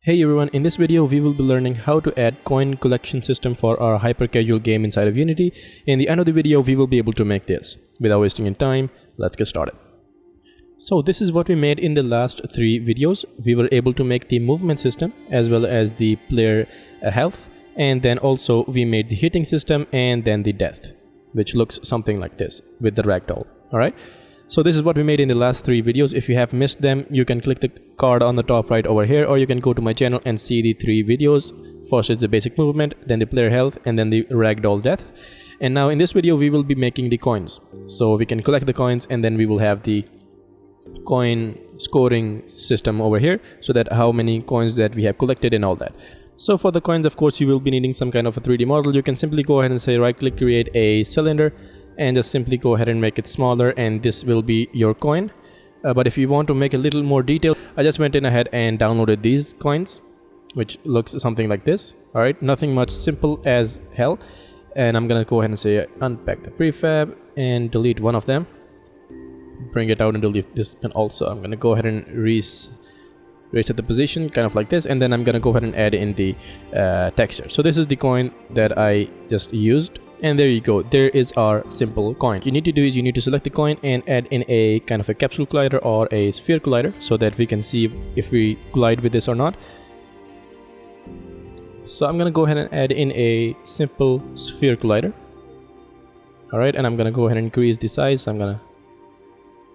Hey everyone, in this video we will be learning how to add coin collection system for our hyper casual game inside of Unity. In the end of the video we will be able to make this. Without wasting any time, let's get started. So this is what we made in the last 3 videos. We were able to make the movement system as well as the player health, and then also we made the hitting system and then the death, which looks something like this with the ragdoll. Alright. So this is what we made in the last 3 videos. If you have missed them, you can click the card on the top right over here, or you can go to my channel and see the 3 videos. First is the basic movement, then the player health, and then the ragdoll death. And now in this video we will be making the coins. So we can collect the coins and then we will have the coin scoring system over here, so that how many coins that we have collected and all that. So for the coins, of course, you will be needing some kind of a 3D model. You can simply go ahead and say right click, create a cylinder, and just simply go ahead and make it smaller, and this will be your coin. But if you want to make a little more detail, I just went in ahead and downloaded these coins, which looks something like this. Alright, nothing much, simple as hell. And I'm gonna go ahead and say unpack the prefab and delete one of them, bring it out and delete this. And also I'm gonna go ahead and reset the position kind of like this, and then I'm gonna go ahead and add in the texture. So this is the coin that I just used. And there you go, there is our simple coin. You need to do is you need to select the coin and add in a kind of a capsule collider or a sphere collider, so that we can see if we collide with this or not. So I'm gonna go ahead and add in a simple sphere collider. Alright, and I'm gonna go ahead and increase the size. So I'm gonna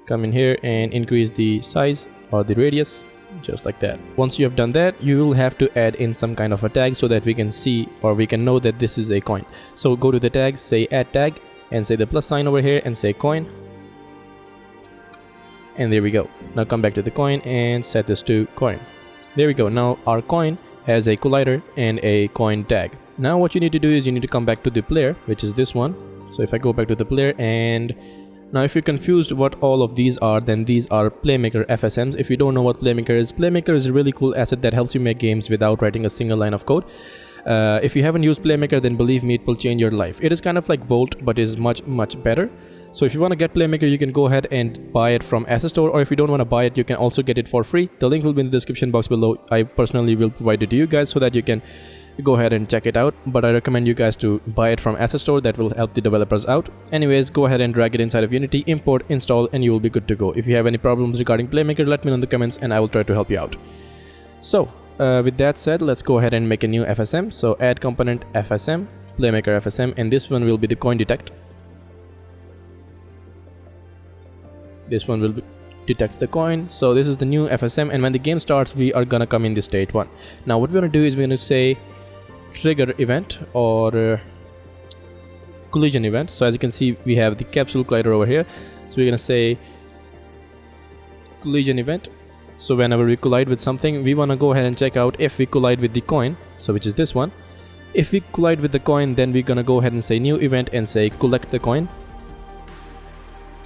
come in here and increase the size or the radius, just like that. Once you have done that, you will have to add in some kind of a tag so that we can see or we can know that this is a coin. So go to the tag, say add tag, and say the plus sign over here and say coin. And there we go. Now come back to the coin and set this to coin. There we go. Now our coin has a collider and a coin tag. Now what you need to do is you need to come back to the player, which is this one. So if I go back to the player, and now if you're confused what all of these are, then these are Playmaker FSMs. If you don't know what Playmaker is a really cool asset that helps you make games without writing a single line of code. If you haven't used Playmaker, then believe me, it will change your life. It is kind of like Bolt, but is much better. So if you want to get Playmaker, you can go ahead and buy it from Asset Store, or if you don't want to buy it, you can also get it for free. The link will be in the description box below. I personally will provide it to you guys so that you can go ahead and check it out, but I recommend you guys to buy it from Asset Store. That will help the developers out. Anyways, go ahead and drag it inside of Unity, import, install, and you will be good to go. If you have any problems regarding Playmaker, let me know in the comments and I will try to help you out. So with that said, let's go ahead and make a new FSM. So add component FSM, Playmaker FSM, and this one will be the coin detect. This one will detect the coin. So this is the new FSM, and when the game starts, we are gonna come in the state 1. Now what we're gonna do is we're gonna say trigger event or collision event. So as you can see, we have the capsule collider over here. So we're gonna say collision event. So whenever we collide with something, we want to go ahead and check out if we collide with the coin, so which is this one. If we collide with the coin, then we're gonna go ahead and say new event and say collect the coin.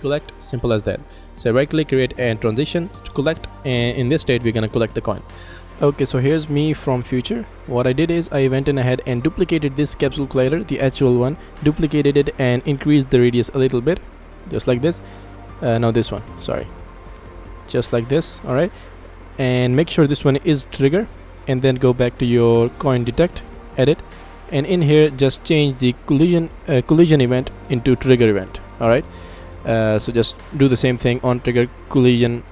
Collect, simple as that. So right click, create and transition to collect, and in this state we're gonna collect the coin. Okay, so here's me from future. What I did is I went in ahead and duplicated this capsule collider, the actual one, duplicated it and increased the radius a little bit, just like this. No, this one, sorry, just like this. All right, and make sure this one is trigger, and then go back to your coin detect, edit, and in here just change the collision event into trigger event. All right, so just do the same thing on trigger, collision,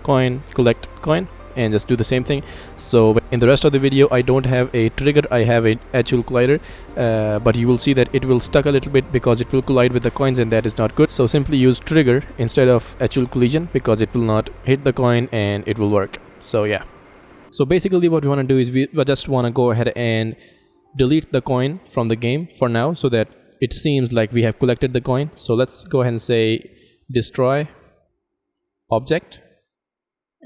coin, collect coin, and just do the same thing. So in the rest of the video I don't have a trigger, I have an actual collider, but you will see that it will stuck a little bit because it will collide with the coins, and that is not good. So simply use trigger instead of actual collision, because it will not hit the coin and it will work. So yeah, so basically what we want to do is we just want to go ahead and delete the coin from the game for now, so that it seems like we have collected the coin. So let's go ahead and say destroy object,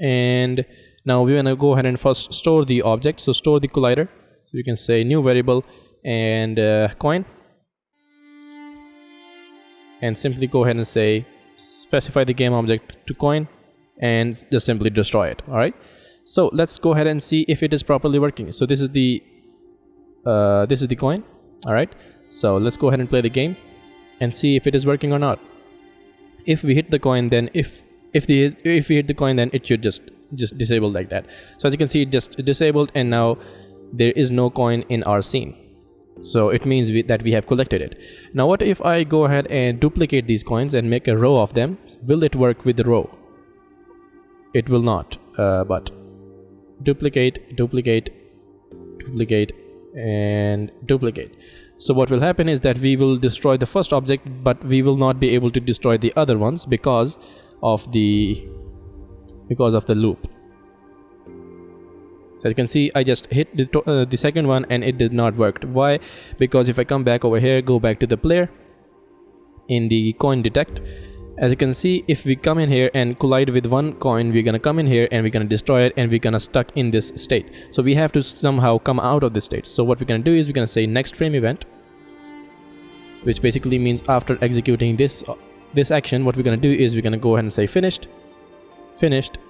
and now we want to go ahead and first store the object. So store the collider. So you can say new variable and coin, and simply go ahead and say specify the game object to coin and just simply destroy it. All right, so let's go ahead and see if it is properly working. So this is the coin. All right, so let's go ahead and play the game and see if it is working or not. If we hit the coin, then if we hit the coin, then it should just just disabled like that. So as you can see, it just disabled, and now there is no coin in our scene. So it means that we have collected it. Now what if I go ahead and duplicate these coins and make a row of them? Will it work with the row? It will not, but duplicate, duplicate, duplicate, and duplicate. So what will happen is that we will destroy the first object, but we will not be able to destroy the other ones because of the loop. So you can see I just hit the second one and it did not work. Why? Because if I come back over here, go back to the player in the coin detect, as you can see, if we come in here and collide with one coin, we're gonna come in here and we're gonna destroy it, and we're gonna stuck in this state. So we have to somehow come out of this state. So what we're gonna do is we're gonna say next frame event, which basically means after executing this action, what we're gonna do is we're gonna go ahead and say finished,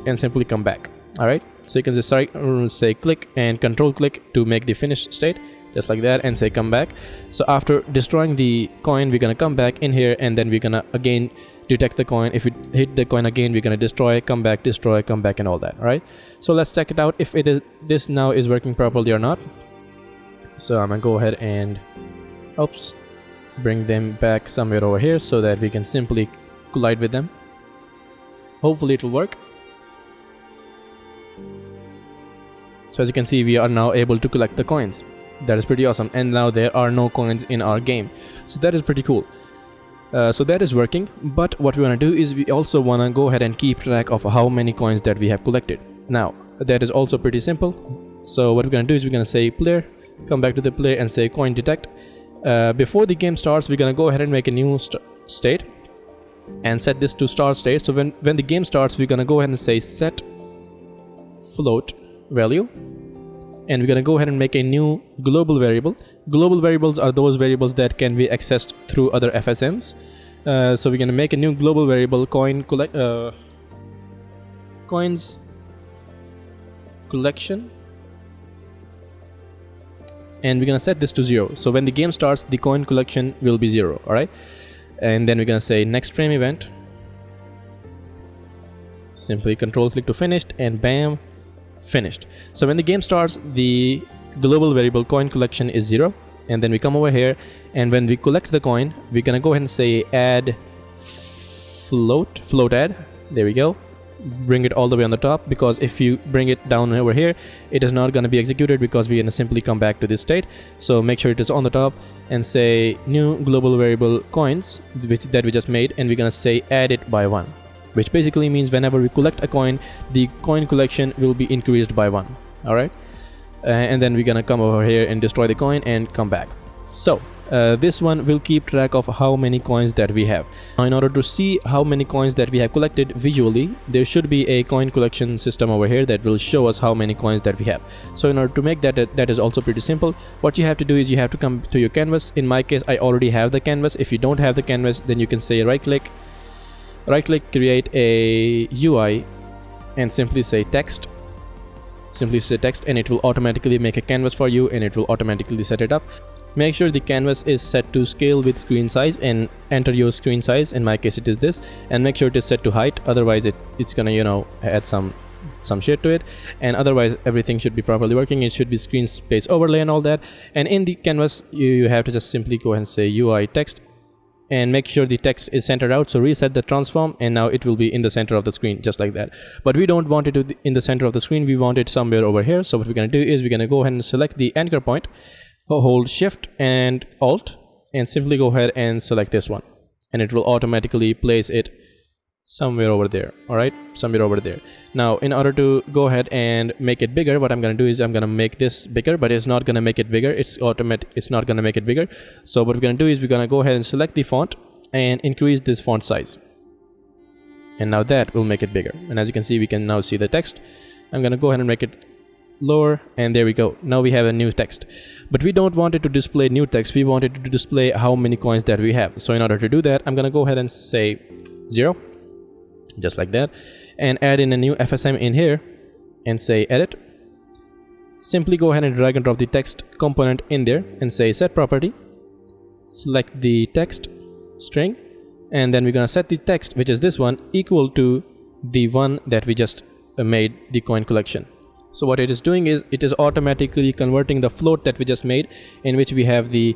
and simply come back. All right, so you can just say click and control click to make the finished state, just like that, and say come back. So after destroying the coin, we're gonna come back in here, and then we're gonna again detect the coin. If we hit the coin again, we're gonna destroy, come back, and all that. All right, so let's check it out if this now is working properly or not. So I'm gonna go ahead and bring them back somewhere over here so that we can simply collide with them. Hopefully it will work. So as you can see, we are now able to collect the coins. That is pretty awesome, and now there are no coins in our game, so that is pretty cool. So that is working, but what we want to do is we also want to go ahead and keep track of how many coins that we have collected. Now that is also pretty simple. So what we're going to do is we're going to say player, come back to the player and say coin detect. Before the game starts, we're going to go ahead and make a new state and set this to start state. So when the game starts, we're going to go ahead and say set float value, and we're going to go ahead and make a new global variable. Global variables are those variables that can be accessed through other FSMs. So we're going to make a new global variable coins collection, and we're going to set this to 0. So when the game starts, the coin collection will be 0. All right, and then we're going to say next frame event, simply control click to finished, and bam, finished. So when the game starts, the global variable coin collection is 0, and then we come over here, and when we collect the coin, we're gonna go ahead and say add float add. There we go. Bring it all the way on the top, because if you bring it down over here, it is not going to be executed, because we're going to simply come back to this state. So make sure it is on the top and say new global variable coins, that we just made, and we're going to say add it by 1, which basically means whenever we collect a coin, the coin collection will be increased by 1. All right, and then we're gonna come over here and destroy the coin and come back. So this one will keep track of how many coins that we have. Now in order to see how many coins that we have collected visually, there should be a coin collection system over here that will show us how many coins that we have. So in order to make that is also pretty simple. What you have to do is you have to come to your canvas. In my case, I already have the canvas. If you don't have the canvas, then you can say right click, create a UI, and simply say text. Simply say text, and it will automatically make a canvas for you, and it will automatically set it up. Make sure the canvas is set to scale with screen size, and enter your screen size. In my case it is this, and make sure it is set to height, otherwise it's gonna add some shit to it, and otherwise everything should be properly working. It should be screen space overlay and all that. And in the canvas you have to just simply go ahead and say UI text, and make sure the text is centered out. So reset the transform, and now it will be in the center of the screen, just like that. But we don't want it to in the center of the screen, we want it somewhere over here. So what we're going to do is we're going to go ahead and select the anchor point, hold shift and alt, and simply go ahead and select this one, and it will automatically place it somewhere over there. All right, somewhere over there. Now in order to go ahead and make it bigger, what I'm going to do is I'm going to make this bigger, but it's not going to make it bigger. It's not going to make it bigger. So what we're going to do is we're going to go ahead and select the font and increase this font size, and now that will make it bigger. And as you can see, we can now see the text. I'm going to go ahead and make it lower, and there we go. Now we have a new text, but we don't want it to display new text. We want it to display how many coins that we have. So in order to do that, I'm going to go ahead and say 0, just like that, and add in a new FSM in here and say edit. Simply go ahead and drag and drop the text component in there and say set property, select the text string, and then we're going to set the text, which is this one, equal to the one that we just made the coin collection. So what it is doing is it is automatically converting the float that we just made, in which we have the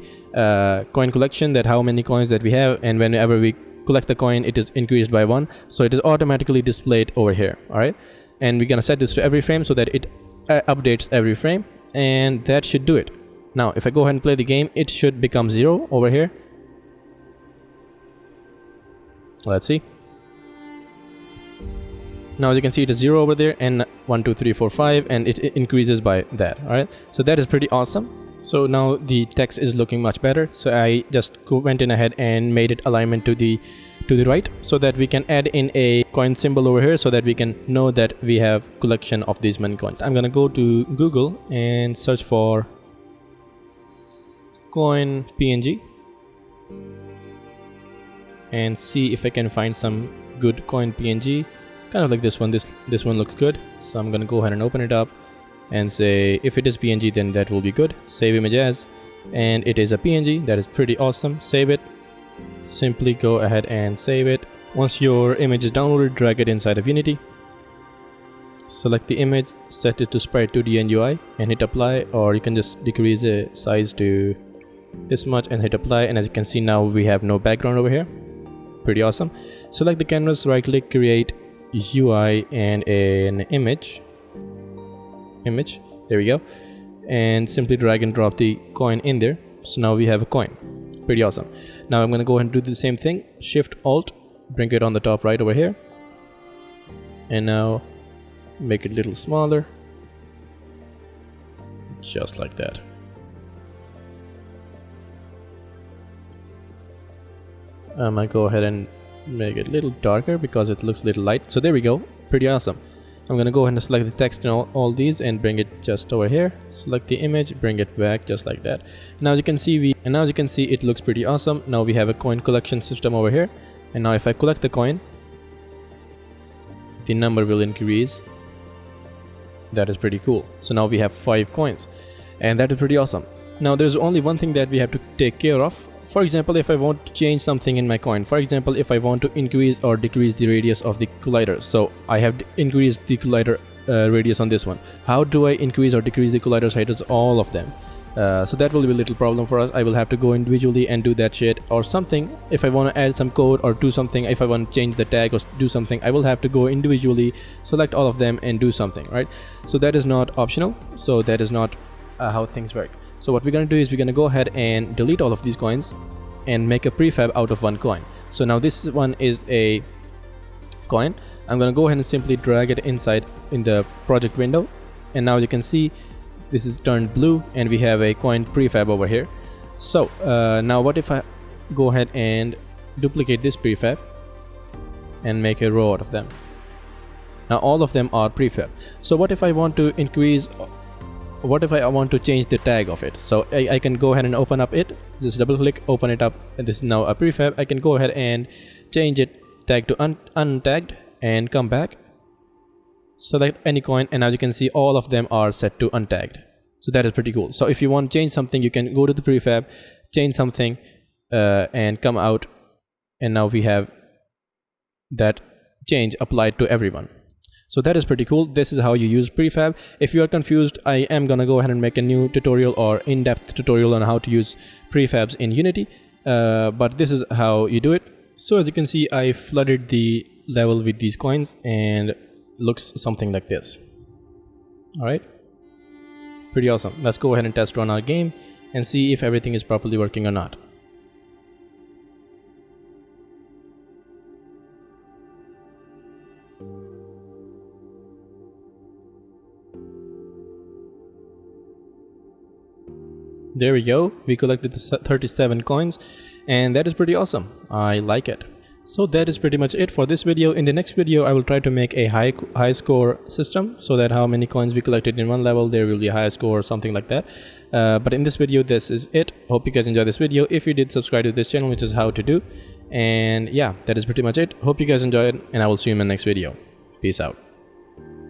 coin collection, that how many coins that we have, and whenever we collect the coin it is increased by 1, so it is automatically displayed over here. All right, and we're gonna set this to every frame so that it updates every frame, and that should do it. Now if I go ahead and play the game, it should become 0 over here. Let's see. Now as you can see, it is 0 over there, and 1 2 3 4 5, and it increases by that. All right, so that is pretty awesome. So now the text is looking much better, so I just went in ahead and made it alignment to the right, so that we can add in a coin symbol over here, so that we can know that we have collection of these many coins. I'm gonna go to Google and search for coin PNG and see if I can find some good coin PNG, kind of like this one. This one looks good, so I'm gonna go ahead and open it up and say if it is PNG, then that will be good. Save image as, and it is a PNG. That is pretty awesome. Save it. Simply go ahead and save it. Once your image is downloaded, drag it inside of Unity. Select the image, set it to Sprite 2D and UI, and hit apply, or you can just decrease the size to this much and hit apply. And as you can see, now we have no background over here. Pretty awesome. Select the canvas, right click, create UI and an image. There we go, and simply drag and drop the coin in there. So now we have a coin. Pretty awesome. Now I'm gonna go ahead and do the same thing. Shift Alt, bring it on the top right over here, and now make it a little smaller, just like that. I might go ahead and make it a little darker because it looks a little light. So there we go. Pretty awesome. I'm gonna go ahead and select the text in all these and bring it just over here. Select the image, bring it back just like that. Now as you can see, it looks pretty awesome. Now we have a coin collection system over here, and now if I collect the coin, the number will increase. That is pretty cool. So now we have 5 coins, and that is pretty awesome. Now there's only one thing that we have to take care of. For example, if I want to change something in my coin, for example, if I want to increase or decrease the radius of the collider, so I have increased the collider radius on this one. How do I increase or decrease the collider radius? All of them. So that will be a little problem for us. I will have to go individually and do that shit or something. If I want to add some code or do something, if I want to change the tag or do something, I will have to go individually, select all of them and do something, right? So that is not optional. So that is not how things work. So what we're going to do is we're going to go ahead and delete all of these coins and make a prefab out of one coin. So now this one is a coin. I'm going to go ahead and simply drag it inside in the project window, and now you can see this is turned blue and we have a coin prefab over here. So now what if I go ahead and duplicate this prefab and make a row out of them. Now all of them are prefab. So what if I want to increase, what if I want to change the tag of it? So I can go ahead and open up it, just double click, open it up, and this is now a prefab. I can go ahead and change it tag to untagged and come back, select any coin, and as you can see all of them are set to untagged. So that is pretty cool. So if you want to change something, you can go to the prefab, change something, and come out, and now we have that change applied to everyone. So that is pretty cool. This is how you use prefab. If you are confused, I am gonna go ahead and make a new tutorial or in-depth tutorial on how to use prefabs in Unity, but this is how you do it. So as you can see, I flooded the level with these coins and looks something like this. All right, pretty awesome. Let's go ahead and test run our game and see if everything is properly working or not. There we go. We collected the 37 coins, and that is pretty awesome. I like it. So that is pretty much it for this video. In the next video, I will try to make a high score system, so that how many coins we collected in one level, there will be a high score or something like that. But in this video, this is it. Hope you guys enjoyed this video. If you did, subscribe to this channel, which is how to do. And yeah, that is pretty much it. Hope you guys enjoyed, and I will see you in my next video. Peace out.